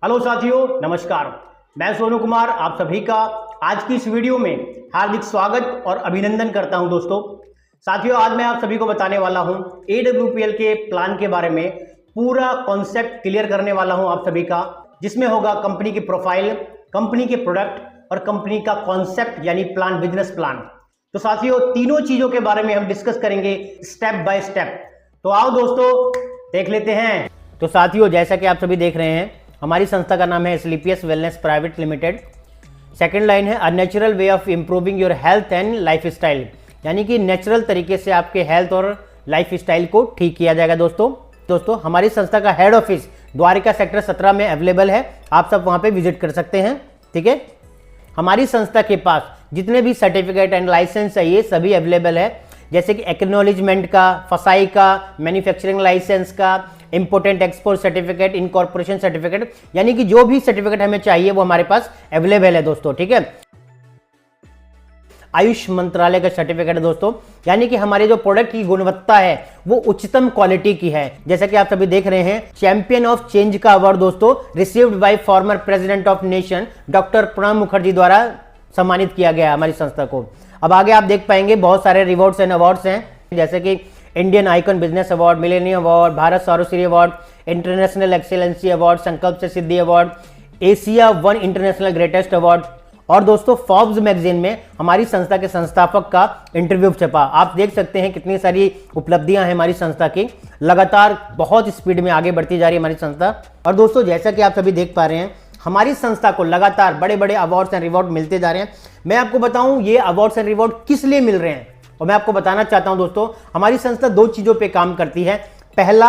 Hello साथियों, नमस्कार। मैं सोनू कुमार आप सभी का आज की इस वीडियो में हार्दिक स्वागत और अभिनंदन करता हूं। दोस्तों साथियों, आज मैं आप सभी को बताने वाला हूं AWPL के प्लान के बारे में। पूरा कॉन्सेप्ट क्लियर करने वाला हूं आप सभी का, जिसमें होगा कंपनी की प्रोफाइल, कंपनी के प्रोडक्ट और कंपनी का कॉन्सेप्ट यानी प्लान, बिजनेस प्लान। तो साथियों, तीनों चीजों के बारे में हम डिस्कस करेंगे स्टेप बाय स्टेप। तो आओ दोस्तों देख लेते हैं। तो साथियों, जैसा कि आप सभी देख रहे हैं, हमारी संस्था का नाम है Sleepius wellness private limited. Second line है a natural way of improving your health and lifestyle, यानी कि नेचुरल तरीके से आपके हेल्थ और लाइफ स्टाइल को ठीक किया जाएगा। दोस्तों हमारी संस्था का हेड ऑफिस द्वारिका सेक्टर 17 में अवेलेबल है। आप सब वहां पे विजिट कर सकते हैं। ठीक है, हमारी संस्था के पास जितने भी सर्टिफिकेट एंड लाइसेंस है ये सभी अवेलेबल है, जैसे कि एक्नॉलेजमेंट का, फसाई का, मैन्युफैक्चरिंग लाइसेंस का, important export certificate, incorporation certificate, यानी कि जो भी सर्टिफिकेट हमें चाहिए वो हमारे पास अवेलेबल है दोस्तों। ठीक है, आयुष मंत्रालय का सर्टिफिकेट है दोस्तों, यानी कि हमारे जो प्रोडक्ट की गुणवत्ता है वो उच्चतम क्वालिटी की है। जैसा कि आप सभी देख रहे हैं, चैंपियन ऑफ चेंज का अवार्ड दोस्तों received by former president of nation doctor Pranab Mukherjee द्वारा सम्मानित किया गया हमारी संस्था को। अब आगे आप देख पाएंगे बहुत सारे रिवॉर्ड्स एंड अवार्ड्स हैं, जैसे कि Indian icon business award, millennium award, Bharat Saurshri award, international excellency award, Sankalp से Siddhi award, Asia 1 international greatest award. और दोस्तों फोर्ब्स मैगजीन में हमारी संस्था के संस्थापक का इंटरव्यू छपा। आप देख सकते हैं कितनी सारी उपलब्धियां हैं हमारी संस्था की। लगातार बहुत स्पीड में आगे बढ़ती जा रही है हमारी संस्था। और दोस्तों जैसा कि आप सभी देख पा रहे हैं, हमारी संस्था को लगातार बड़े बड़े अवार्ड्स एंड रिवॉर्ड मिलते जा रहे हैं। मैं आपको बताऊं ये अवार्ड्स एंड रिवॉर्ड किस लिए मिल रहे हैं, और मैं आपको बताना चाहता हूं दोस्तों, हमारी संस्था दो चीजों पे काम करती है। पहला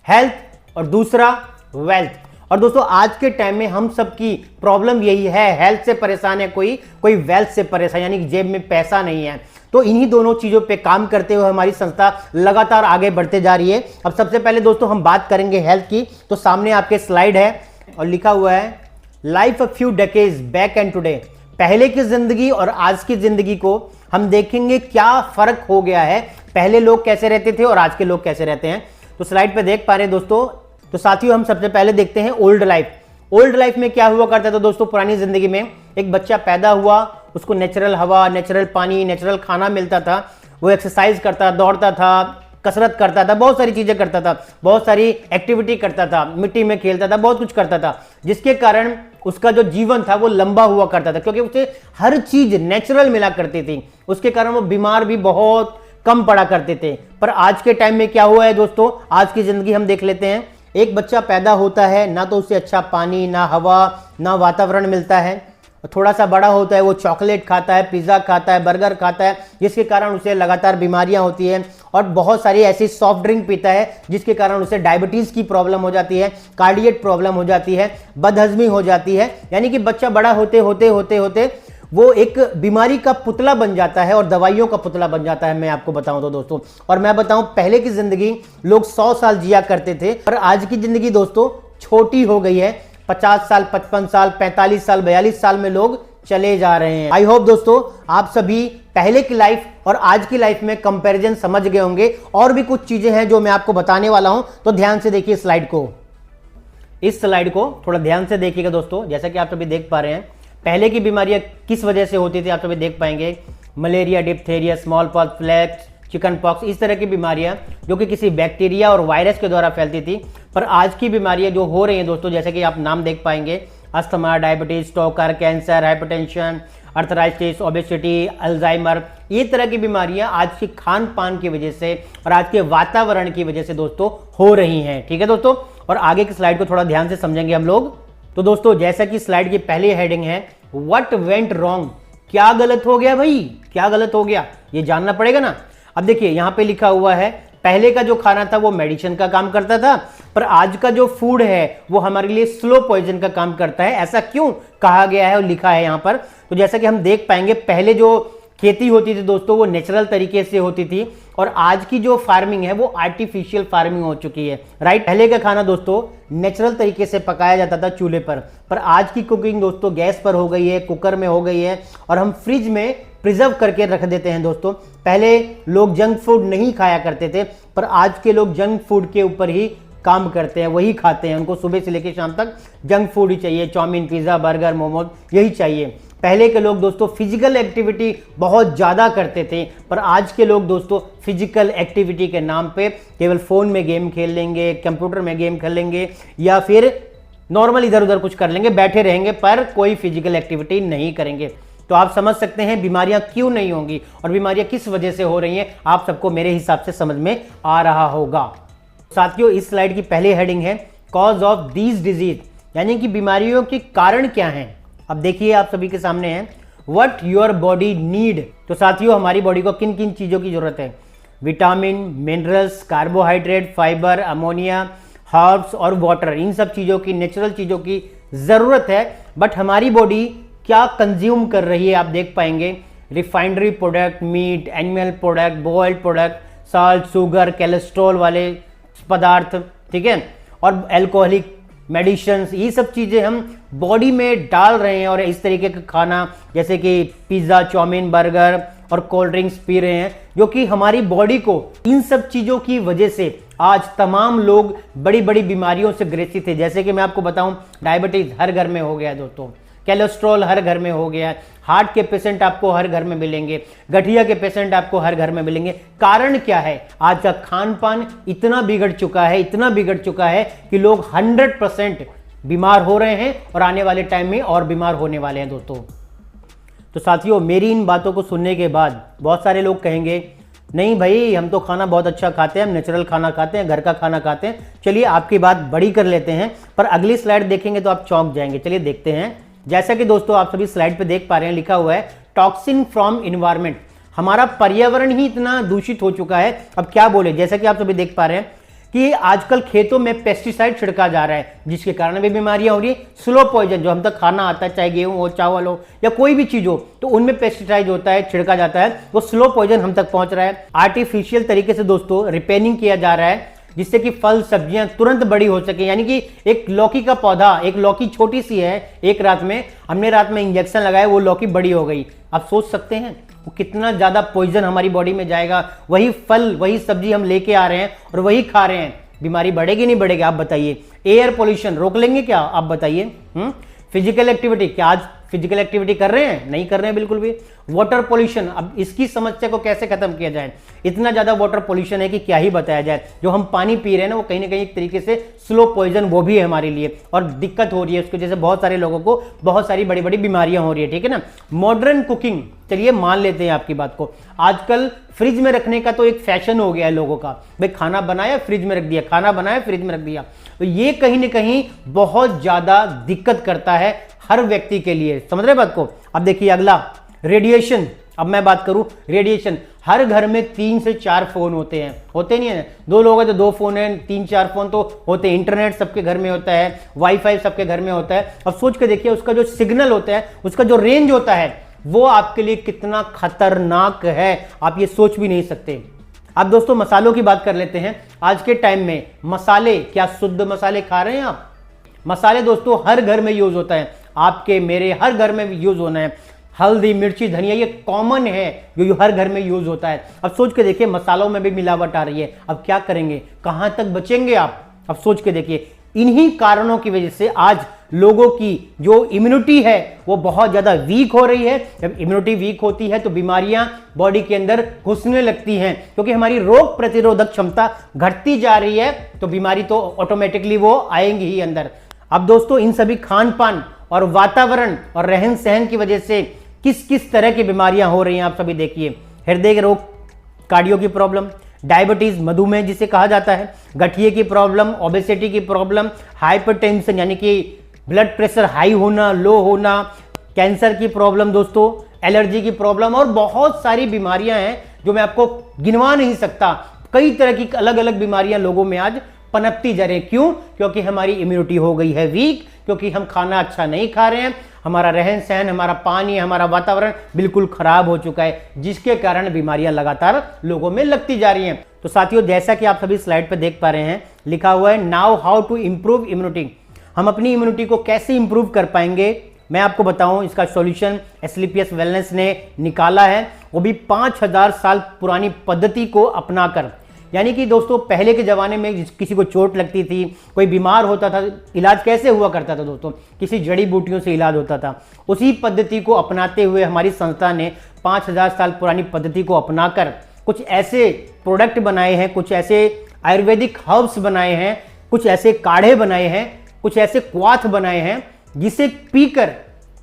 हेल्थ और दूसरा वेल्थ। और दोस्तों आज के टाइम में हम सबकी प्रॉब्लम यही है, हेल्थ से परेशान है कोई वेल्थ से परेशान, यानी कि जेब में पैसा नहीं है। तो इन्हीं दोनों चीजों पे काम करते हुए हमारी संस्था लगातार आगे बढ़ते जा रही है। अब सबसे पहले दोस्तों हम बात करेंगे हेल्थ की। तो सामने आपके स्लाइड है और लिखा हुआ है life a few decades back and today. पहले की जिंदगी और आज की जिंदगी को हम देखेंगे क्या फर्क हो गया है, पहले लोग कैसे रहते थे और आज के लोग कैसे रहते हैं। तो स्लाइड पे देख पा रहे हैं दोस्तों। तो साथियों हम सबसे पहले देखते हैं ओल्ड लाइफ। ओल्ड लाइफ में क्या हुआ करता था दोस्तों, पुरानी जिंदगी में एक बच्चा पैदा हुआ, उसको नेचुरल हवा, नेचुरल पानी, नेचुरल खाना मिलता था, वो एक्सरसाइज करता, दौड़ता था, कसरत करता था, बहुत सारी चीजें करता था, बहुत सारी एक्टिविटी करता था, मिट्टी में खेलता था, बहुत कुछ करता था, जिसके कारण उसका जो जीवन था वो लंबा हुआ करता था, क्योंकि उसे हर चीज नेचुरल मिला करती थी। उसके कारण वो बीमार भी बहुत कम पड़ा करते थे। पर आज के टाइम में क्या हुआ है दोस्तों, आज की जिंदगी हम देख लेते हैं। एक बच्चा पैदा होता है, ना तो उसे अच्छा पानी, ना हवा, ना वातावरण मिलता है। थोड़ा सा बड़ा होता है वो चॉकलेट खाता है, पिज्जा खाता है, बर्गर खाता है, जिसके कारण उसे लगातार बीमारियां होती हैं। और बहुत सारी ऐसी सॉफ्ट ड्रिंक पीता है जिसके कारण उसे डायबिटीज की प्रॉब्लम हो जाती है, कार्डियक प्रॉब्लम हो जाती है, बदहजमी हो जाती है। यानी कि बच्चा बड़ा होते होते होते होते वो एक बीमारी का पुतला बन जाता है और दवाइयों का पुतला बन जाता है, मैं आपको बताऊं तो दोस्तों। और मैं बताऊं, पहले की जिंदगी लोग 100 साल जिया करते थे, पर आज की जिंदगी दोस्तों छोटी हो गई है। 50 साल, 55 साल, 45 साल, 42 साल में लोग चले जा रहे हैं। आई होप दोस्तों आप सभी पहले की लाइफ और आज की लाइफ में कंपैरिजन समझ गए होंगे। और भी कुछ चीजें हैं जो मैं आपको बताने वाला हूं, तो ध्यान से देखिए स्लाइड को। इस स्लाइड को थोड़ा ध्यान से देखिएगा दोस्तों। जैसा कि आप सभी देख पा रहे हैं, पहले की बीमारियां किस वजह से होती थी आप सभी देख पाएंगे। मलेरिया, डिप्थेरिया, स्मॉल पॉक्स, फ्लैक्स, चिकन पॉक्स, इस तरह की बीमारियां जो कि किसी बैक्टीरिया और वायरस के द्वारा फैलती थी। पर आज की बीमारियां जो हो रही हैं दोस्तों, जैसे कि आप नाम देख पाएंगे, asthma, diabetes, Stoker, cancer, hypertension, arthritis, obesity, Alzheimer, ये तरह की बीमारियां आज की खान पान की वजह से और आज के वातावरण की वजह से दोस्तों हो रही हैं। ठीक है दोस्तों, और आगे की स्लाइड को थोड़ा ध्यान से समझेंगे हम लोग। तो दोस्तों जैसा कि स्लाइड की पहली हेडिंग है व्हाट वेंट रॉन्ग, क्या गलत हो गया भाई, क्या गलत हो गया, ये जानना पड़ेगा ना। अब देखिए यहां पे लिखा हुआ है, पहले का जो खाना था वो मेडिसिन का काम करता था, पर आज का जो फूड है वो हमारे लिए स्लो पॉइजन का काम करता है। ऐसा क्यों कहा गया है और लिखा है यहां पर। तो जैसा कि हम देख पाएंगे, पहले जो खेती होती थी दोस्तों वो नेचुरल तरीके से होती थी, और आज की जो फार्मिंग है वो आर्टिफिशियल फार्मिंग हो चुकी है। राइट, पहले का खाना दोस्तों नेचुरल तरीके से पकाया जाता था चूल्हे पर आज की कुकिंग दोस्तों गैस पर हो गई है, कुकर में हो गई है, और हम फ्रिज में प्रिजर्व करके रख देते हैं दोस्तों। पहले लोग जंक फूड नहीं खाया करते थे, पर आज के लोग जंक फूड के ऊपर ही काम करते हैं वही खाते हैं, उनको सुबह से लेकर शाम तक जंक फूड ही चाहिए, चाउमीन, पिज़्ज़ा, बर्गर, मोमोज यही चाहिए। पहले के लोग दोस्तों फिजिकल एक्टिविटी बहुत ज़्यादा करते थे, पर आज के लोग दोस्तों फिजिकल एक्टिविटी के नाम पे केवल फ़ोन में गेम खेल लेंगे, कंप्यूटर में गेम खेल लेंगे या फिर नॉर्मल इधर उधर कुछ कर लेंगे, बैठे रहेंगे पर कोई फिजिकल एक्टिविटी नहीं करेंगे। तो आप समझ सकते हैं बीमारियां क्यों नहीं होंगी और बीमारियां किस वजह से हो रही हैं, आप सबको मेरे हिसाब से समझ में आ रहा होगा। साथियों, इस स्लाइड की पहली हेडिंग है कॉज ऑफ दीज डिजीज, यानी कि बीमारियों के कारण क्या हैं। अब देखिए आप सभी के सामने है व्हाट योर बॉडी नीड। तो साथियों, हमारी बॉडी को किन किन चीजों की जरूरत है? Vitamin, minerals, carbohydrate, fibre, ammonia, herbs और वाटर, इन सब चीजों की, नेचुरल चीजों की जरूरत है। बट हमारी बॉडी क्या कंज्यूम कर रही है आप देख पाएंगे, refinery product, meat, animal product, boiled product, salt, sugar, cholesterol वाले पदार्थ, ठीक है, और अल्कोहलिक मेडिसिन, ये सब चीजें हम बॉडी में डाल रहे हैं और इस तरीके का खाना जैसे कि पिज्जा, चाउमीन, बर्गर और कोल्ड ड्रिंक्स पी रहे हैं, जो कि हमारी बॉडी को इन सब चीजों की वजह से आज तमाम लोग बड़ी बड़ी बीमारियों से ग्रसित है। जैसे कि मैं आपको बताऊं, डायबिटीज हर घर में हो गया दोस्तों, कोलेस्ट्रॉल हर घर में हो गया है, हार्ट के पेशेंट आपको हर घर में मिलेंगे, गठिया के पेशेंट आपको हर घर में मिलेंगे। कारण क्या है? आज का खान पान इतना बिगड़ चुका है, इतना बिगड़ चुका है कि लोग 100% बीमार हो रहे हैं और आने वाले टाइम में और बीमार होने वाले हैं दोस्तों। तो साथियों, मेरी इन बातों को सुनने के बाद बहुत सारे लोग कहेंगे नहीं भाई, हम तो खाना बहुत अच्छा खाते हैं, हम नेचुरल खाना खाते हैं, घर का खाना खाते हैं। चलिए आपकी बात बड़ी कर लेते हैं, पर अगली स्लाइड देखेंगे तो आप चौंक जाएंगे। चलिए देखते हैं। जैसा कि दोस्तों आप सभी स्लाइड पे देख पा रहे हैं, लिखा हुआ है टॉक्सिन फ्रॉम इन्वायरमेंट। हमारा पर्यावरण ही इतना दूषित हो चुका है, अब क्या बोले। जैसा कि आप सभी देख पा रहे हैं कि आजकल खेतों में पेस्टिसाइड छिड़का जा रहा है, जिसके कारण भी बीमारियां हो रही है। स्लो पॉइजन, जो हम तक खाना आता है, चाहे गेहूं हो, चावल हो या कोई भी चीज हो, तो उनमें पेस्टिसाइड होता है, छिड़का जाता है, वो स्लो पॉइजन हम तक पहुंच रहा है। आर्टिफिशियल तरीके से दोस्तों रिपेनिंग किया जा रहा है, जिससे कि फल सब्जियां तुरंत बड़ी हो सके। यानी कि एक लौकी का पौधा, एक लौकी छोटी सी है, एक रात में हमने रात में इंजेक्शन लगाया, वो लौकी बड़ी हो गई। आप सोच सकते हैं वो कितना ज्यादा पॉइजन हमारी बॉडी में जाएगा। वही फल, वही सब्जी हम लेके आ रहे हैं और वही खा रहे हैं, बीमारी बढ़ेगी नहीं बढ़ेगी? आप बताइए। एयर पोल्यूशन रोक लेंगे क्या? आप बताइए। फिजिकल एक्टिविटी, क्या आज फिजिकल एक्टिविटी कर रहे हैं? नहीं कर रहे हैं बिल्कुल भी। वाटर पोल्यूशन, अब इसकी समस्या को कैसे खत्म किया जाए? इतना ज्यादा वाटर पोल्यूशन है कि क्या ही बताया जाए। जो हम पानी पी रहे हैं ना, वो कहीं ना कहीं एक तरीके से स्लो पॉइजन वो भी है हमारे लिए, और दिक्कत हो रही है उसकी वजह से बहुत सारे लोगों को बहुत सारी बड़ी बड़ी बीमारियां हो रही है, ठीक है ना। मॉडर्न कुकिंग, चलिए मान लेते हैं आपकी बात को, आजकल फ्रिज में रखने का तो एक फैशन हो गया है लोगों का। भाई खाना बनाया फ्रिज में रख दिया, खाना बनाया फ्रिज में रख दिया, तो ये कहीं ना कहीं बहुत ज्यादा दिक्कत करता है हर व्यक्ति के लिए। समझ रहे बात को? अब देखिए अगला, रेडिएशन। अब मैं बात करूं रेडिएशन, हर घर में 3 से 4 फोन होते हैं, होते नहीं है? 2 लोग हैं तो 2 फोन हैं, 3-4 फोन तो होते हैं। इंटरनेट सबके घर में होता है, वाईफाई सबके घर में होता है। अब सोच के देखिए उसका जो सिग्नल होता है, उसका जो रेंज होता है, वो आपके लिए कितना खतरनाक है, आप ये सोच भी नहीं सकते। अब दोस्तों मसालों की बात कर लेते हैं। आज के टाइम में मसाले, क्या शुद्ध मसाले खा रहे हैं आप? मसाले दोस्तों हर घर में यूज होता है, आपके मेरे हर घर में यूज होना है। हल्दी, मिर्ची, धनिया, ये कॉमन है जो हर घर में यूज होता है। अब सोच के देखिए मसालों में भी मिलावट आ रही है, अब क्या करेंगे? कहां तक बचेंगे आप? अब सोच के देखिए, इन्हीं कारणों की वजह से आज लोगों की जो इम्यूनिटी है वो बहुत ज्यादा वीक हो रही है। जब इम्यूनिटी वीक होती है तो बीमारियां बॉडी के अंदर घुसने लगती हैं, क्योंकि हमारी रोग प्रतिरोधक क्षमता घटती जा रही है, तो बीमारी तो ऑटोमेटिकली वो आएंगी ही अंदर। अब दोस्तों इन सभी खान पान और वातावरण और रहन सहन की वजह से किस किस तरह की बीमारियां हो रही हैं आप सभी देखिए। हृदय के रोग, कार्डियो की प्रॉब्लम, डायबिटीज, मधुमेह जिसे कहा जाता है, गठिए की प्रॉब्लम, ओबेसिटी की प्रॉब्लम, हाइपरटेंशन यानी कि ब्लड प्रेशर हाई होना, लो होना, कैंसर की प्रॉब्लम दोस्तों, एलर्जी की प्रॉब्लम और बहुत सारी बीमारियां हैं जो मैं आपको गिनवा नहीं सकता। कई तरह की अलग अलग बीमारियां लोगों में आज पनपती जा रही है। क्यों? क्योंकि हमारी इम्यूनिटी हो गई है वीक, क्योंकि हम खाना अच्छा नहीं खा रहे हैं, हमारा रहन सहन, हमारा पानी, हमारा वातावरण बिल्कुल खराब हो चुका है, जिसके कारण बीमारियां लगातार लोगों में लगती जा रही हैं। तो साथियों जैसा कि आप सभी स्लाइड पे देख पा रहे हैं, लिखा हुआ है now how to improve immunity. हम अपनी इम्यूनिटी को कैसे इंप्रूव कर पाएंगे, मैं आपको बताऊं। इसका सॉल्यूशन एस्क्लेपियस वेलनेस ने निकाला है, वो भी 5000 साल पुरानी पद्धति को अपनाकर। यानी कि दोस्तों पहले के ज़माने में किसी को चोट लगती थी, कोई बीमार होता था, इलाज कैसे हुआ करता था दोस्तों? किसी जड़ी बूटियों से इलाज होता था। उसी पद्धति को अपनाते हुए हमारी संस्था ने 5000 साल पुरानी पद्धति को अपनाकर कुछ ऐसे प्रोडक्ट बनाए हैं, कुछ ऐसे आयुर्वेदिक हर्ब्स बनाए हैं, कुछ ऐसे काढ़े बनाए हैं, कुछ ऐसे क्वाथ बनाए हैं जिसे पीकर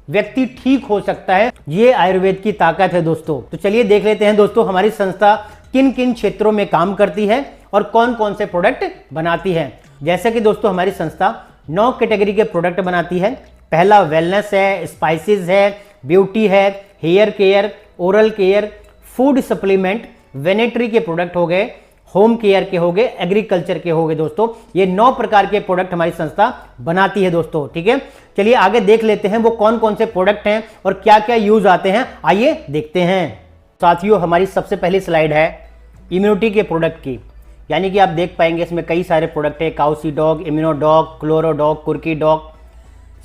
व्यक्ति ठीक हो सकता है। ये आयुर्वेद की ताकत है दोस्तों। तो चलिए देख लेते हैं दोस्तों हमारी संस्था किन किन क्षेत्रों में काम करती है और कौन कौन से प्रोडक्ट बनाती है। जैसे कि दोस्तों हमारी संस्था 9 कैटेगरी के प्रोडक्ट बनाती है। पहला वेलनेस है, स्पाइसेस है, ब्यूटी है, hair care, oral care, food supplement, वेनेटरी के प्रोडक्ट हो गए, होम केयर के हो गए, एग्रीकल्चर के हो गए दोस्तों। ये 9 प्रकार के प्रोडक्ट हमारी संस्था बनाती है दोस्तों, ठीक है। चलिए आगे देख लेते हैं वो कौन कौन से प्रोडक्ट हैं और क्या क्या यूज आते हैं, आइए देखते हैं। साथियों हमारी सबसे पहली स्लाइड है इम्यूनिटी के प्रोडक्ट की, यानी कि आप देख पाएंगे इसमें कई सारे प्रोडक्ट है। काउसी dog, immuno dog, chloro dog, कुर्की डॉग,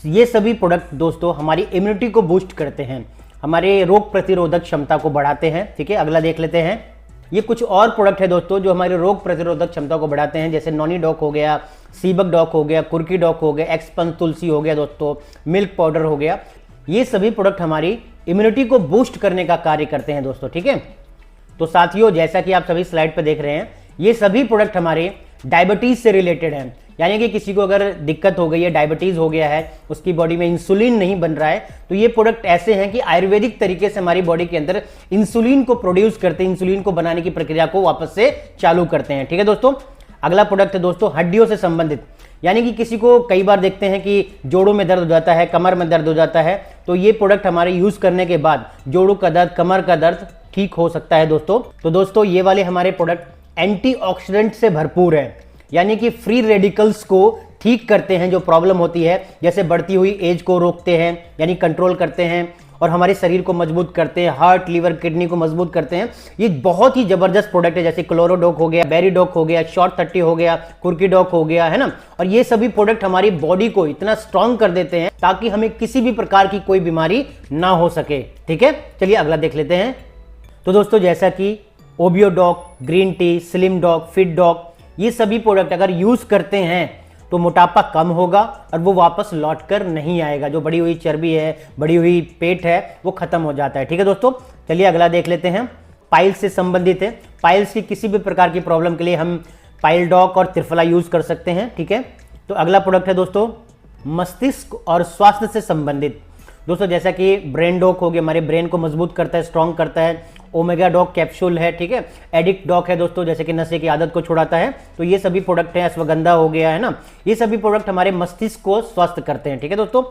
ये सभी प्रोडक्ट दोस्तों हमारी इम्यूनिटी को बूस्ट करते हैं, हमारे रोग प्रतिरोधक क्षमता को बढ़ाते हैं, ठीक है। अगला देख लेते हैं। ये कुछ और प्रोडक्ट है दोस्तों जो हमारे रोग प्रतिरोधक क्षमता को बढ़ाते हैं, जैसे नॉनी डॉक हो गया, सीबक डॉक हो गया, कुर्की डॉक हो गया, एक्सपंस तुलसी हो गया दोस्तों, मिल्क पाउडर हो गया। ये सभी प्रोडक्ट हमारी इम्यूनिटी को बूस्ट करने का कार्य करते हैं दोस्तों, ठीक है। तो साथियों जैसा कि आप सभी स्लाइड पर देख रहे हैं, ये सभी प्रोडक्ट हमारे डायबिटीज से रिलेटेड हैं। यानी कि किसी को अगर दिक्कत हो गई है, डायबिटीज हो गया है, उसकी बॉडी में इंसुलिन नहीं बन रहा है, तो ये प्रोडक्ट ऐसे हैं कि आयुर्वेदिक तरीके से हमारी बॉडी के अंदर इंसुलिन को प्रोड्यूस करते हैं, इंसुलिन को बनाने की प्रक्रिया को वापस से चालू करते हैं, ठीक है दोस्तों। अगला प्रोडक्ट है दोस्तों हड्डियों से संबंधित, यानी कि किसी को कई बार देखते हैं कि जोड़ों में दर्द हो जाता है, कमर में दर्द हो जाता है, तो ये प्रोडक्ट हमारे यूज करने के बाद जोड़ों का दर्द, कमर का दर्द ठीक हो सकता है दोस्तों। तो दोस्तों ये वाले हमारे प्रोडक्ट एंटीऑक्सीडेंट से भरपूर है, यानी कि फ्री रेडिकल्स को ठीक करते हैं, जो प्रॉब्लम होती है, जैसे बढ़ती हुई एज को रोकते हैं, यानी कंट्रोल करते हैं और हमारे शरीर को मजबूत करते हैं, हार्ट, लीवर, किडनी को मजबूत करते हैं। ये बहुत ही जबरदस्त प्रोडक्ट है, जैसे क्लोरोडॉक हो गया, बेरीडॉक हो गया, शॉर्ट 30 हो गया, कुर्कीडॉक हो गया, है ना। और ये सभी प्रोडक्ट हमारी बॉडी को इतना स्ट्रांग कर देते हैं ताकि हमें किसी भी प्रकार की कोई बीमारी ना हो सके, ठीक है। चलिए अगला देख लेते हैं। तो दोस्तों जैसा कि ओबियोडॉक, green tea, slim dog, fit dog, ये सभी प्रोडक्ट अगर यूज करते हैं तो मोटापा कम होगा और वो वापस लौट कर नहीं आएगा। जो बढ़ी हुई चर्बी है, बढ़ी हुई पेट है, वो खत्म हो जाता है, ठीक है दोस्तों। चलिए अगला देख लेते हैं। पाइल्स से संबंधित है, पाइल्स की किसी भी प्रकार की प्रॉब्लम के लिए हम पाइल डॉक और त्रिफला यूज कर सकते हैं, ठीक है। तो अगला प्रोडक्ट है दोस्तों मस्तिष्क और स्वास्थ्य से संबंधित। दोस्तों जैसा कि ब्रेन डॉक हो गया, हमारे ब्रेन को मजबूत करता है, स्ट्रांग करता है। ओमेगा डॉक कैप्सूल है, ठीक है। एडिक्ट डॉक है दोस्तों, जैसे कि नशे की आदत को छुड़ाता है। तो ये सभी प्रोडक्ट हैं, अश्वगंधा हो गया, है ना। ये सभी प्रोडक्ट हमारे मस्तिष्क को स्वस्थ करते हैं, ठीक है दोस्तों।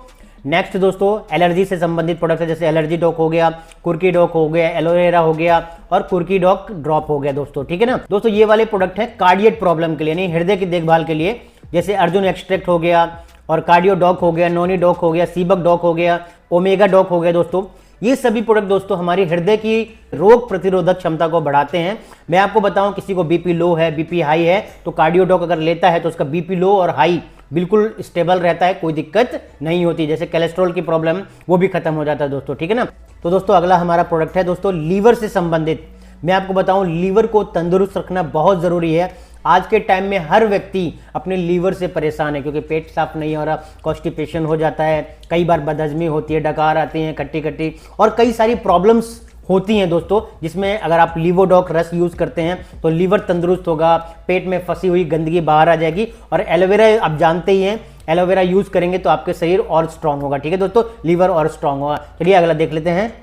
नेक्स्ट दोस्तों एलर्जी से संबंधित प्रोडक्ट है, जैसे एलर्जी डॉक हो गया, कुर्की डॉक हो गया, एलोवेरा हो गया और कुर्की डॉक ड्रॉप हो गया दोस्तों, ठीक है ना। दोस्तों ये वाले प्रोडक्ट है कार्डियक प्रॉब्लम के लिए, यानी हृदय की देखभाल के लिए, जैसे अर्जुन एक्सट्रैक्ट हो गया और कार्डियो डॉक हो गया, नोनी डॉक हो गया, सीबक डॉक हो गया, ओमेगा डॉक हो गया दोस्तों। ये सभी प्रोडक्ट दोस्तों हमारी हृदय की रोग प्रतिरोधक क्षमता को बढ़ाते हैं। मैं आपको बताऊं, किसी को बीपी लो है, बीपी हाई है, तो कार्डियो डॉक अगर लेता है तो उसका बीपी लो और हाई बिल्कुल स्टेबल रहता है, कोई दिक्कत नहीं होती। जैसे कोलेस्ट्रॉल की प्रॉब्लम वो भी खत्म हो जाता है दोस्तों, ठीक है ना। तो दोस्तों अगला हमारा प्रोडक्ट है दोस्तों लीवर से संबंधित। मैं आपको बताऊं लीवर को तंदुरुस्त रखना बहुत जरूरी है। आज के टाइम में हर व्यक्ति अपने लीवर से परेशान है, क्योंकि पेट साफ नहीं हो रहा, कॉन्स्टिपेशन हो जाता है, कई बार बदहजमी होती है, डकार आती हैं खट्टी खट्टी, और कई सारी प्रॉब्लम्स होती हैं दोस्तों, जिसमें अगर आप लीवोडॉक रस यूज करते हैं तो लीवर तंदुरुस्त होगा, पेट में फंसी हुई गंदगी बाहर आ जाएगी। और एलोवेरा आप जानते ही हैं, एलोवेरा यूज करेंगे तो आपके शरीर और स्ट्रांग होगा, ठीक है दोस्तों, लीवर और स्ट्रांग होगा। चलिए अगला देख लेते हैं।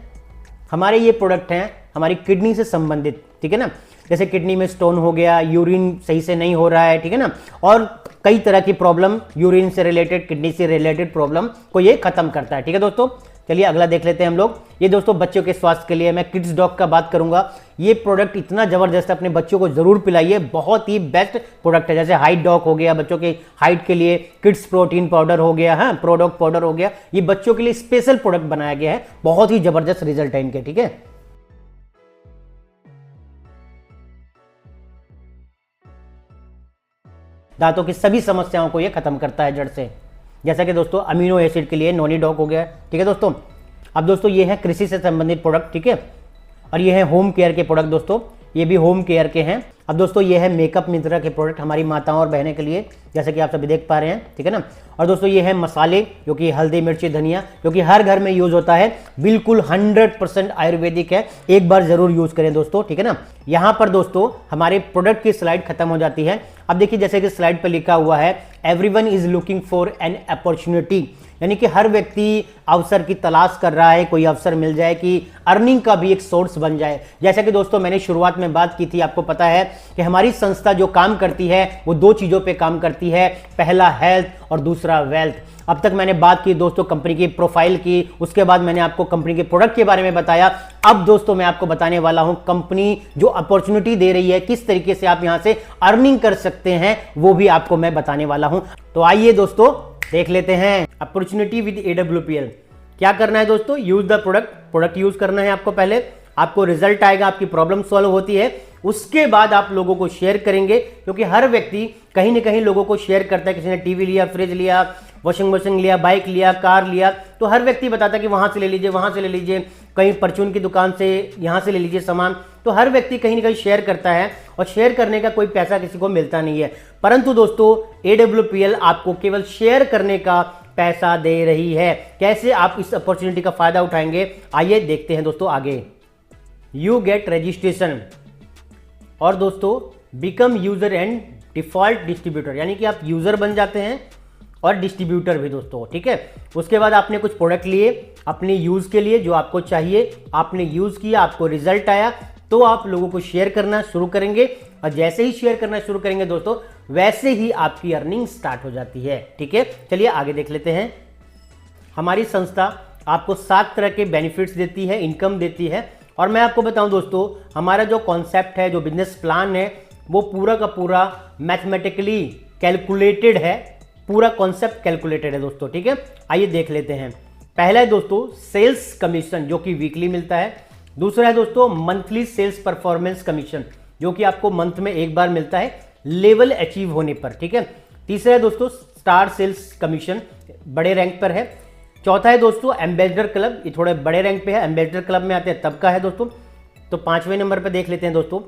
हमारे ये प्रोडक्ट हैं हमारी किडनी से संबंधित, ठीक है ना। जैसे किडनी में स्टोन हो गया, यूरिन सही से नहीं हो रहा है, ठीक है ना, और कई तरह की प्रॉब्लम यूरिन से रिलेटेड, किडनी से रिलेटेड प्रॉब्लम को ये खत्म करता है, ठीक है दोस्तों। चलिए अगला देख लेते हैं हम लोग। ये दोस्तों बच्चों के स्वास्थ्य के लिए, मैं किड्स डॉग का बात करूंगा। ये प्रोडक्ट इतना जबरदस्त है, अपने बच्चों को जरूर पिलाइए, बहुत ही बेस्ट प्रोडक्ट है। जैसे हाइट डॉग हो गया, बच्चों की हाइट के लिए, किड्स प्रोटीन पाउडर हो गया, हाँ प्रोडक्ट पाउडर हो गया, ये बच्चों के लिए स्पेशल प्रोडक्ट बनाया गया है, बहुत ही जबरदस्त रिजल्ट है इनके, ठीक है। दांतों की सभी समस्याओं को ये खत्म करता है जड़ से। जैसा कि दोस्तों अमीनो एसिड के लिए नॉनी डॉक हो गया, ठीक है दोस्तों। अब दोस्तों ये है कृषि से संबंधित प्रोडक्ट, ठीक है, और ये है होम केयर के प्रोडक्ट दोस्तों, ये भी होम केयर के हैं। अब दोस्तों ये है मेकअप मिंत्रा के प्रोडक्ट हमारी माताओं और बहनें के लिए, जैसे कि आप सभी देख पा रहे हैं, ठीक है ना। और दोस्तों ये है मसाले, जो कि हल्दी, मिर्ची, धनिया, जो कि हर घर में यूज होता है, बिल्कुल 100% आयुर्वेदिक है, एक बार जरूर यूज करें दोस्तों, ठीक है ना। यहाँ पर दोस्तों हमारे प्रोडक्ट की स्लाइड खत्म हो जाती है। अब देखिए जैसे कि स्लाइड पर लिखा हुआ है, everyone is looking for an opportunity, यानी कि हर व्यक्ति अवसर की तलाश कर रहा है, कोई अवसर मिल जाए कि अर्निंग का भी एक सोर्स बन जाए। जैसा कि दोस्तों मैंने शुरुआत में बात की थी, आपको पता है कि हमारी संस्था जो काम करती है वो दो चीजों पे काम करती है, पहला हेल्थ और दूसरा वेल्थ। अब तक मैंने बात की दोस्तों कंपनी की प्रोफाइल की, उसके बाद मैंने आपको कंपनी के प्रोडक्ट के बारे में बताया। अब दोस्तों मैं आपको बताने वाला हूं कंपनी जो अपॉर्चुनिटी दे रही है, किस तरीके से आप यहां से अर्निंग कर सकते हैं, वो भी आपको मैं बताने वाला हूं। तो आइए दोस्तों देख लेते हैं अपॉर्चुनिटी विद AWPL। क्या करना है दोस्तों, यूज द प्रोडक्ट यूज करना है आपको। पहले आपको रिजल्ट आएगा, आपकी प्रॉब्लम सॉल्व होती है, उसके बाद आप लोगों को शेयर करेंगे, क्योंकि हर व्यक्ति कहीं ना कहीं लोगों को शेयर करता है। किसी ने टीवी लिया, फ्रिज लिया, वॉशिंग मशीन लिया, बाइक लिया, कार लिया, तो हर व्यक्ति बताता है कि वहां से ले लीजिए, वहां से ले लीजिए, कहीं परचून की दुकान से यहां से ले लीजिए सामान। तो हर व्यक्ति कहीं ना कहीं शेयर करता है, और शेयर करने का कोई पैसा किसी को मिलता नहीं है। परंतु दोस्तों AWPL आपको केवल शेयर करने का पैसा दे रही है। कैसे आप इस अपॉर्चुनिटी का फायदा उठाएंगे, आइए देखते हैं दोस्तों आगे। यू गेट रजिस्ट्रेशन, और दोस्तों become user and default distributor, यानी कि आप यूजर बन जाते हैं और डिस्ट्रीब्यूटर भी दोस्तों, ठीक है। उसके बाद आपने कुछ प्रोडक्ट लिए अपने यूज के लिए, जो आपको चाहिए, आपने यूज किया, आपको रिजल्ट आया, तो आप लोगों को शेयर करना शुरू करेंगे, और जैसे ही शेयर करना शुरू करेंगे दोस्तों, वैसे ही आपकी अर्निंग स्टार्ट हो जाती है, ठीक है। चलिए आगे देख लेते हैं। हमारी संस्था आपको 7 तरह के बेनिफिट्स देती है, इनकम देती है। और मैं आपको बताऊं दोस्तों, हमारा जो कॉन्सेप्ट है, जो बिजनेस प्लान है, वो पूरा का पूरा मैथमेटिकली कैलकुलेटेड है, पूरा कॉन्सेप्ट कैलकुलेटेड है दोस्तों, ठीक है। आइए देख लेते हैं। पहला है दोस्तों सेल्स कमीशन, जो कि वीकली मिलता है। दूसरा है दोस्तों मंथली सेल्स परफॉर्मेंस कमीशन, जो कि आपको मंथ में एक बार मिलता है लेवल अचीव होने पर, ठीक है। तीसरा है दोस्तों स्टार सेल्स कमीशन, बड़े रैंक पर है। चौथा है दोस्तों एम्बेसडर क्लब, ये थोड़े बड़े रैंक पे है, एम्बेसडर क्लब में आते हैं तब का है दोस्तों। तो 5वें नंबर पे देख लेते हैं दोस्तों,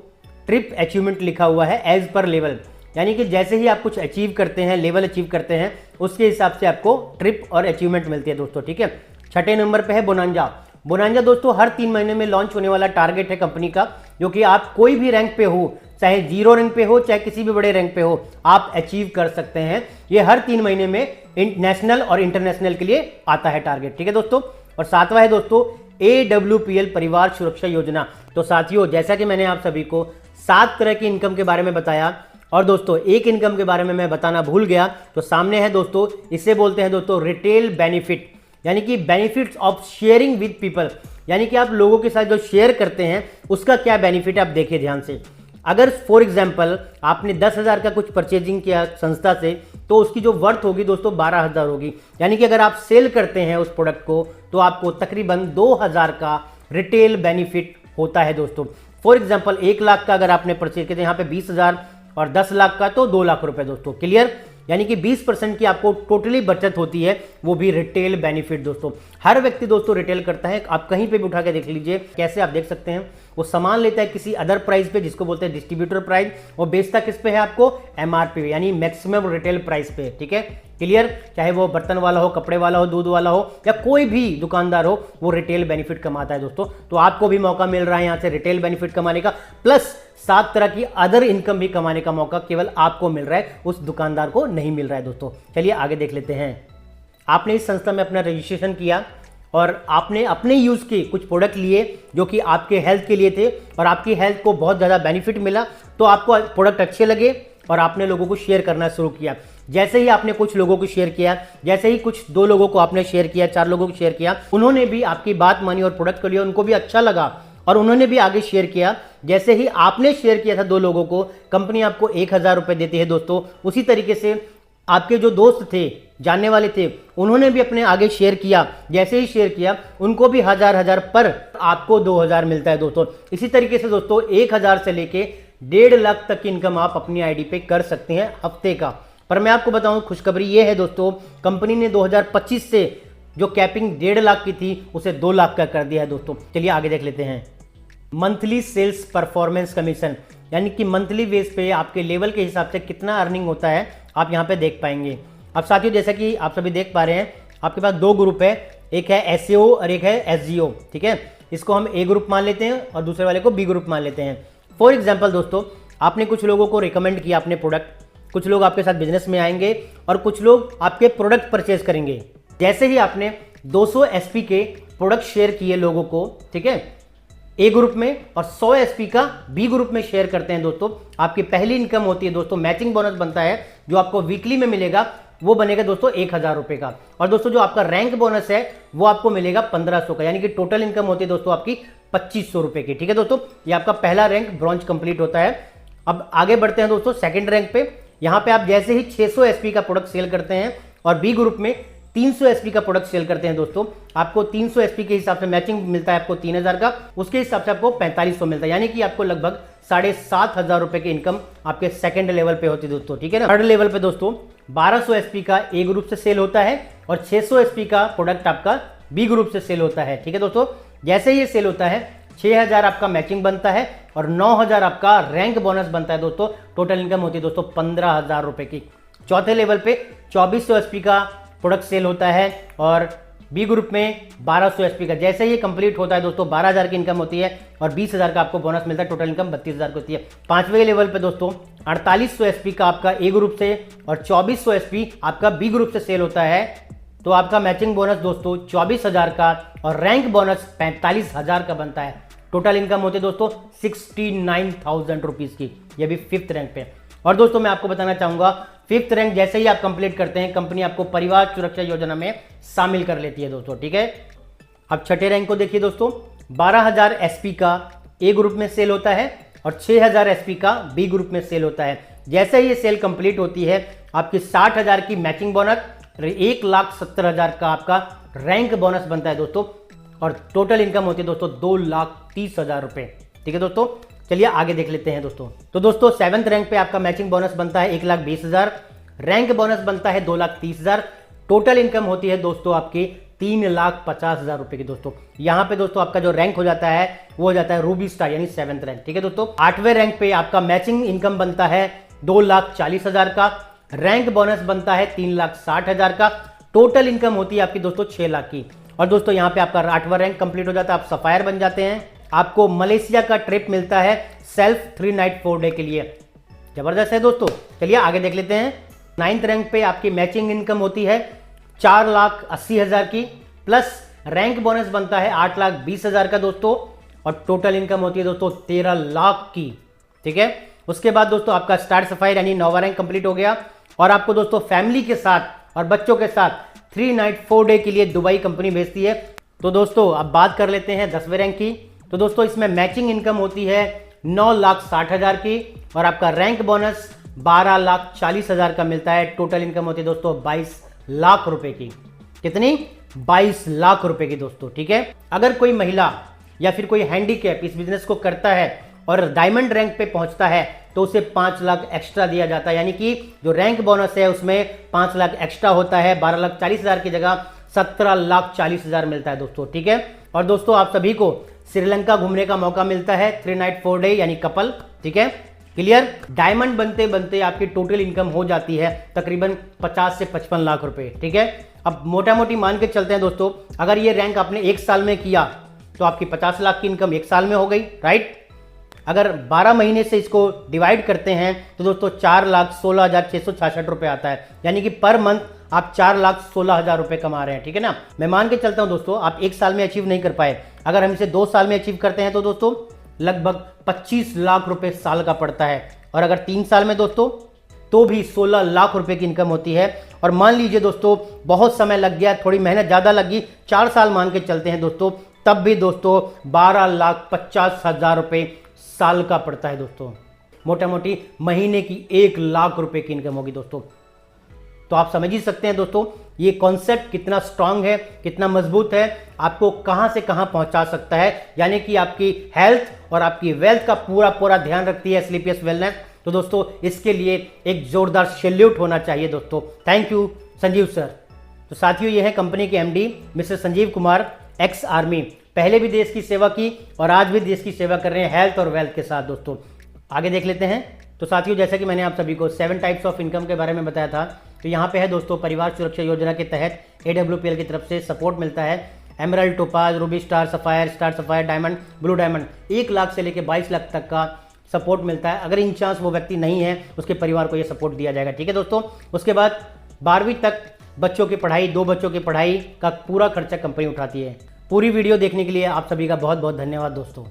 ट्रिप अचीवमेंट लिखा हुआ है एज पर लेवल, यानी कि जैसे ही आप कुछ अचीव करते हैं, लेवल अचीव करते हैं, उसके हिसाब से आपको ट्रिप और अचीवमेंट मिलती है दोस्तों, ठीक है। 6ठे नंबर पे है बोनांजा। बोनांजा दोस्तों हर 3 महीने में लॉन्च होने वाला टारगेट है कंपनी का, जो कि आप कोई भी रैंक पे हो, चाहे 0 रैंक पे हो, चाहे किसी भी बड़े रैंक पे हो, आप अचीव कर सकते हैं। ये हर 3 महीने में नेशनल और इंटरनेशनल के लिए आता है टारगेट, ठीक है दोस्तों। और 7वां है दोस्तों AWPL परिवार सुरक्षा योजना। तो साथियों, जैसा कि मैंने आप सभी को 7 तरह की इनकम के बारे में बताया, और दोस्तों एक इनकम के बारे में मैं बताना भूल गया, तो सामने है दोस्तों, इसे बोलते हैं दोस्तों रिटेल बेनिफिट, यानी कि benefits of sharing with people, यानी कि आप लोगों के साथ जो शेयर करते हैं उसका क्या बेनिफिट है, आप देखिए ध्यान से। अगर फॉर एग्जांपल आपने 10,000 का कुछ परचेजिंग किया संस्था से, तो उसकी जो वर्थ होगी दोस्तों 12,000 होगी, यानी कि अगर आप सेल करते हैं उस प्रोडक्ट को, तो आपको तकरीबन 2,000 का रिटेल बेनिफिट होता है दोस्तों। फॉर एग्जांपल 1 लाख का अगर आपने परचेज किया, यहाँ पे 20,000, और 10 लाख का तो 2 लाख रुपए दोस्तों, क्लियर। यानी कि 20% की आपको टोटली बचत होती है, वो भी रिटेल बेनिफिट दोस्तों। हर व्यक्ति दोस्तों रिटेल करता है, आप कहीं पे भी उठा के देख लीजिए, कैसे आप देख सकते हैं। वो सामान लेता है किसी अदर प्राइस पे, जिसको बोलते हैं डिस्ट्रीब्यूटर प्राइस, और बेचता किस पे है आपको, MRP, यानी मैक्सिमम रिटेल प्राइस पे, ठीक है, क्लियर। चाहे वो बर्तन वाला हो, कपड़े वाला हो, दूध वाला हो, या कोई भी दुकानदार हो, वो रिटेल बेनिफिट कमाता है दोस्तों। तो आपको भी मौका मिल रहा है यहाँ से रिटेल बेनिफिट कमाने का, प्लस 7 तरह की अदर इनकम भी कमाने का मौका केवल आपको मिल रहा है, उस दुकानदार को नहीं मिल रहा है दोस्तों। चलिए आगे देख लेते हैं। आपने इस संस्था में अपना रजिस्ट्रेशन किया, और आपने अपने यूज के कुछ प्रोडक्ट लिए जो कि आपके हेल्थ के लिए थे, और आपकी हेल्थ को बहुत ज़्यादा बेनिफिट मिला, तो आपको प्रोडक्ट अच्छे लगे और आपने लोगों को शेयर करना शुरू किया। जैसे ही आपने कुछ लोगों को शेयर किया, जैसे ही कुछ 2 लोगों को आपने शेयर किया, 4 लोगों को शेयर किया, उन्होंने भी आपकी बात मानी और प्रोडक्ट को लिया, उनको भी अच्छा लगा और उन्होंने भी आगे शेयर किया। जैसे ही आपने शेयर किया था 2 लोगों को, कंपनी आपको 1,000 रुपए देती है दोस्तों। उसी तरीके से आपके जो दोस्त थे, जानने वाले थे, उन्होंने भी अपने आगे शेयर किया। जैसे ही शेयर किया, उनको भी 1,000 पर आपको 2,000 मिलता है दोस्तों। इसी तरीके से दोस्तों 1,000 से लेके 1.5 लाख तक की इनकम आप अपनी आईडी पे कर सकते हैं हफ्ते का। पर मैं आपको बताऊं, खुशखबरी ये है दोस्तों, कंपनी ने 2025 से जो कैपिंग 1.5 लाख की थी, उसे 2 लाख का कर दिया है दोस्तों। चलिए आगे देख लेते हैं। मंथली सेल्स परफॉर्मेंस कमीशन, यानी कि मंथली बेस पे आपके लेवल के हिसाब से कितना अर्निंग होता है आप यहाँ पे देख पाएंगे। अब साथियों जैसा कि आप सभी देख पा रहे हैं, आपके पास दो ग्रुप है, एक है एसईओ और एक है एसजीओ, ठीक है। इसको हम ए ग्रुप मान लेते हैं और दूसरे वाले को बी ग्रुप मान लेते हैं। फॉर एग्जाम्पल दोस्तों, आपने कुछ लोगों को रिकमेंड किया अपने प्रोडक्ट, कुछ लोग आपके साथ बिजनेस में आएंगे और कुछ लोग आपके प्रोडक्ट परचेज करेंगे। जैसे ही आपने 200 एसपी के प्रोडक्ट शेयर किए लोगों को, ठीक है, ए ग्रुप में, और 100 एसपी का बी ग्रुप में शेयर करते हैं दोस्तों, आपकी पहली इनकम होती है दोस्तों, मैचिंग बोनस बनता है जो आपको वीकली में मिलेगा, वो बनेगा दोस्तों 1000 रुपए का। और दोस्तों जो आपका रैंक बोनस है वो आपको मिलेगा 1500 का, यानी कि टोटल इनकम होती है दोस्तों आपकी 2500 रुपए की, ठीक है दोस्तों। ये आपका पहला रैंक ब्रॉन्ज कंप्लीट होता है। अब आगे बढ़ते हैं दोस्तों सेकंड रैंक पे। यहाँ पे आप जैसे ही 600 एसपी का प्रोडक्ट सेल करते हैं और बी ग्रुप में 300 एसपी का प्रोडक्ट सेल करते हैं दोस्तों, आपको 300 एसपी के हिसाब से मैचिंग मिलता है आपको 3000 का, उसके हिसाब से आपको 4500 मिलता है, यानी कि आपको लगभग 7500 रुपए की इनकम आपके सेकंड लेवल पे होती है दोस्तों, ठीक है ना। थर्ड लेवल पे दोस्तों 1200 एसपी का ए ग्रुप से सेल होता है और 600 एसपी का प्रोडक्ट आपका बी ग्रुप से सेल होता है, ठीक है दोस्तों। जैसे ही ये सेल होता है 6000 आपका मैचिंग बनता है और 9000 आपका रैंक बोनस बनता है दोस्तों। टोटल इनकम होती है दोस्तों 15000 रुपए की। चौथे लेवल पे 2400 एसपी का प्रोडक्ट सेल होता है और बी ग्रुप में 1200 एसपी का। जैसे ही कंप्लीट होता है दोस्तों 12000 की इनकम होती है और 20000 का आपको बोनस मिलता है, टोटल इनकम 32000 की होती है। पांचवें लेवल पे दोस्तों 4800 एसपी का आपका ए ग्रुप से और 2400 एसपी आपका बी ग्रुप से सेल होता है, तो आपका मैचिंग बोनस दोस्तों 24000 का और रैंक बोनस 45000 का बनता है। टोटल इनकम होती है दोस्तों 69,000 रुपीज की, ये भी फिफ्थ रैंक पे। और दोस्तों मैं आपको बताना चाहूंगा, फिफ्थ रैंक जैसे ही आप कंप्लीट करते हैं, कंपनी आपको परिवार सुरक्षा योजना में शामिल कर लेती है दोस्तों, ठीक है। अब छठे रैंक को देखिए दोस्तों, 12000 एसपी का ए ग्रुप में सेल होता है और 6000 एसपी का बी ग्रुप में सेल होता है। जैसे ही ये सेल कंप्लीट होती है आपकी 60000 की मैचिंग बोनस, 1,70,000 का आपका रैंक बोनस बनता है दोस्तों और टोटल इनकम होती है दोस्तों 2,30,000 रुपए, ठीक है दोस्तों। चलिए आगे देख लेते हैं दोस्तों। तो दोस्तों सेवंथ रैंक पे आपका मैचिंग बोनस बनता है 1,20,000, रैंक बोनस बनता है 2,30,000, टोटल इनकम होती है दोस्तों आपकी 3,50,000 रुपए की दोस्तों। यहाँ पे दोस्तों आपका जो रैंक हो जाता है वो हो जाता है रूबी स्टार यानी सेवंथ रैंक, ठीक है दोस्तों। आठवें रैंक पे आपका मैचिंग इनकम बनता है 2,40,000 का, रैंक बोनस बनता है 3,60,000 का, टोटल इनकम होती है आपकी दोस्तों 6 लाख की। और दोस्तों यहाँ पे आपका 8वां रैंक कंप्लीट हो जाता है, आप सफायर बन जाते हैं, आपको मलेशिया का ट्रिप मिलता है सेल्फ 3 नाइट 4 डे के लिए। जबरदस्त है दोस्तों। चलिए आगे देख लेते हैं। 9th रैंक पे आपकी मैचिंग इनकम होती है 4,80,000 की, प्लस रैंक बोनस बनता है 8,20,000 का दोस्तों और टोटल इनकम होती है दोस्तों 13 लाख की, ठीक है। उसके बाद दोस्तों आपका स्टार सफायर यानी 9वां रैंक कंप्लीट हो गया और आपको दोस्तों फैमिली के साथ और बच्चों के साथ 3 नाइट 4 डे के लिए दुबई कंपनी भेजती है। तो दोस्तों अब बात कर लेते हैं 10वें रैंक की। तो दोस्तों इसमें मैचिंग इनकम होती है 9,60,000 की और आपका रैंक बोनस 12,40,000 का मिलता है। टोटल इनकम होती है दोस्तों 22 लाख रुपए की। कितनी? 22 लाख रुपए की दोस्तों, ठीक है। अगर कोई महिला या फिर कोई हैंडीकैप इस बिजनेस को करता है और डायमंड रैंक पे पहुंचता है तो उसे 5 लाख एक्स्ट्रा दिया जाता है, यानी कि जो रैंक बोनस है उसमें 5 लाख एक्स्ट्रा होता है, 12,40,000 की जगह 17,40,000 मिलता है दोस्तों, ठीक है। और दोस्तों आप सभी को श्रीलंका घूमने का मौका मिलता है 3 नाइट 4 डे यानी कपल, ठीक है। क्लियर? डायमंड बनते बनते आपकी टोटल इनकम हो जाती है तकरीबन 50 से 55 लाख रुपए, ठीक है। अब मोटा मोटी मान के चलते हैं दोस्तों, अगर ये रैंक आपने 1 साल में किया तो आपकी 50 लाख की इनकम 1 साल में हो गई, राइट। अगर 12 महीने से इसको डिवाइड करते हैं तो दोस्तों 4,16,666 रुपए आता है, यानी कि पर मंथ आप 4,16,000 रुपए कमा रहे हैं, ठीक है ना। मैं मान के चलता हूं दोस्तों आप 1 साल में अचीव नहीं कर पाए, अगर हम इसे 2 साल में अचीव करते हैं तो दोस्तों लगभग 25 लाख रुपए साल का पड़ता है, और अगर 3 साल में दोस्तों तो भी 16 लाख रुपए की इनकम होती है। और मान लीजिए दोस्तों बहुत समय लग गया, थोड़ी मेहनत ज्यादा लगी, 4 साल मान के चलते हैं दोस्तों, तब भी दोस्तों 12,50,000 रुपए साल का पड़ता है दोस्तों। मोटा मोटी महीने की 1 लाख रुपए की इनकम होगी दोस्तों। तो आप समझ ही सकते हैं दोस्तों ये कॉन्सेप्ट कितना स्ट्रांग है, कितना मजबूत है, आपको कहां से कहां पहुंचा सकता है, यानी कि आपकी हेल्थ और आपकी वेल्थ का पूरा पूरा ध्यान रखती है एस्क्लेपियस वेलनेस। तो दोस्तों इसके लिए एक जोरदार सैल्यूट होना चाहिए दोस्तों। Thank you Sanjeev sir. तो साथियों ये है कंपनी के MD mister Sanjeev Kumar, ex army, पहले भी देश की सेवा की और आज भी देश की सेवा कर रहे हैं हेल्थ और वेल्थ के साथ दोस्तों। आगे देख लेते हैं। तो साथियों, जैसा कि मैंने आप सभी को 7 टाइप्स ऑफ इनकम के बारे में बताया था, तो यहाँ पे है दोस्तों, परिवार सुरक्षा योजना के तहत AWPL की तरफ से सपोर्ट मिलता है। Emerald, topaz, Ruby, star sapphire, diamond, blue diamond, 1 lakh से लेकर 22 लाख तक का सपोर्ट मिलता है। अगर इन चांस वो व्यक्ति नहीं है, उसके परिवार को ये सपोर्ट दिया जाएगा। ठीक है दोस्तों। उसके बाद 12वीं तक बच्चों की पढ़ाई, 2 बच्चों की पढ़ाई का पूरा खर्चा कंपनी उठाती है। पूरी वीडियो देखने के लिए आप सभी का बहुत बहुत धन्यवाद दोस्तों।